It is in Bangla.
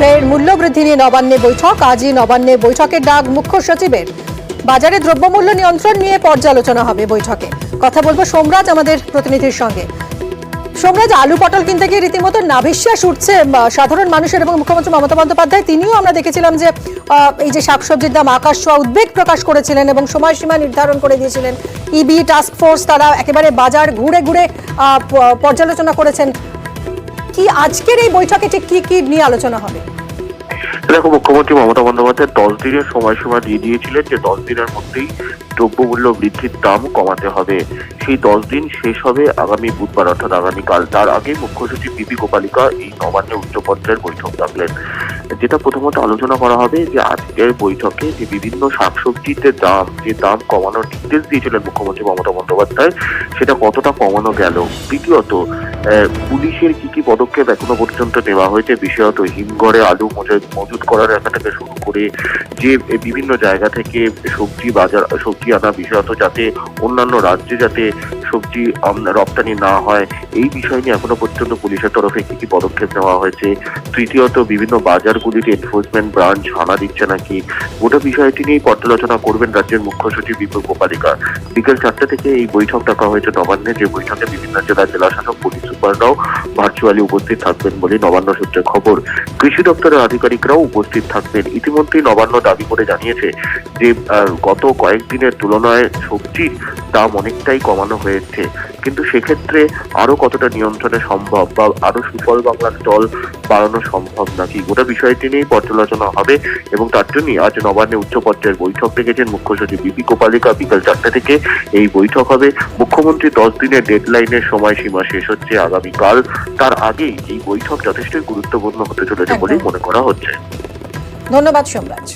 ফের মূল্যবৃদ্ধি নিয়ে নবান্নে বৈঠক। আজই নবান্নে বৈঠকের ডাক মুখ্য সচিবের। বাজারে দ্রব্যমূল্য নিয়ন্ত্রণ নিয়ে পর্যালোচনা হবে বৈঠকে। কথা বলবো সোমরাজ আমাদের প্রতিনিধির সঙ্গে। সোমরাজ, আলু পটল কিনতে গিয়ে রীতিমতো নাভিশ্বাস উঠছে সাধারণ মানুষের এবং মুখ্যমন্ত্রী মমতা বন্দ্যোপাধ্যায় তিনিও আমরা দেখেছিলাম যে এই যে শাকসবজির দাম আকাশ ছোঁয়া উদ্বেগ প্রকাশ করেছিলেন এবং সময়সীমা নির্ধারণ করে দিয়েছিলেন। ইবি টাস্ক ফোর্স তারা একেবারে বাজার ঘুরে ঘুরে পর্যালোচনা করেছেন। কি আজকের এই বৈঠকে ঠিক কি কি নিয়ে আলোচনা হবে? দেখো, মুখ্যমন্ত্রী মমতা বন্দ্যোপাধ্যায় 10 দিনের সময়সীমা দিয়ে দিয়েছিলেন যে 10 দিনের মধ্যেই দ্রব্যমূল্য বৃদ্ধির দাম কমাতে হবে। সেই 10 দিন শেষ হবে আগামী বুধবার অর্থাৎ আগামীকাল। তার আগে মুখ্য সচিব বিপি গোপালিকা এই নবান্নে উচ্চ পর্যায়ের বৈঠক ডাকলেন। যেটা প্রথমত আলোচনা করা হবে যে আজকের বৈঠকে যে বিভিন্ন শাকসবজিতে যে দাম কমানোর নির্দেশ দিয়েছিলেন মুখ্যমন্ত্রী মমতা বন্দ্যোপাধ্যায় সেটা কতটা কমানো গেল। দ্বিতীয়ত পুলিশের কি কি পদক্ষেপ এখনো পর্যন্ত নেওয়া হয়েছে, বিশেষত হিমঘরে আলু মজুত করার এলাকা থেকে শুরু করে যে বিভিন্ন জায়গা থেকে সবজি আনা, বিশেষত যাতে অন্যান্য রাজ্যে যাতে সবজি রপ্তানি না হয় এই বিষয় নিয়ে এখনো পর্যন্ত পুলিশের তরফে কি কি পদক্ষেপ নেওয়া হয়েছে। তৃতীয়ত বিভিন্ন বাজারগুলিতে এনফোর্সমেন্ট ব্রাঞ্চ হানা দিচ্ছে নাকি, গোটা বিষয়টি নিয়েই পর্যালোচনা করবেন রাজ্যের মুখ্য সচিব বিপি গোপালিকা। বিকেল 4টা থেকে এই বৈঠক ডাকা হয়েছে নবান্নে, যে বৈঠকে বিভিন্ন জেলা শাসক, পুলিশ সুপাররাও ভার্চুয়ালি উপস্থিত থাকবেন বলে নবান্ন সূত্রে খবর। কৃষি দপ্তরের আধিকারিকরাও উপস্থিত থাকবেন। ইতিমধ্যেই নবান্ন দাবি করে জানিয়েছে যে গত কয়েকদিনের তুলনায় সবজির দাম অনেকটাই কমানো হয়েছে, কিন্তু সেক্ষেত্রে আরো কতটা নিয়ন্ত্রণে সম্ভব বা আরো সুফল বাংলা স্টল বাড়ানো সম্ভব নাকি, গোটা বিষয়টি নিয়েই পর্যালোচনা হবে। এবং তার জন্যই আজ নবান্নে উচ্চ পর্যায়ের বৈঠক ডেকেছেন মুখ্য সচিব বিপি গোপালিকা। বিকাল 4টা থেকে এই বৈঠক হবে। মুখ্যমন্ত্রী 10 দিনের ডেডলাইনের সময়সীমা শেষ হচ্ছে আগামীকাল। তার আগেই এই বৈঠক যথেষ্ট গুরুত্বপূর্ণ হতে চলেছে বলেই মনে করা হচ্ছে। ধন্যবাদ সোমরাজ।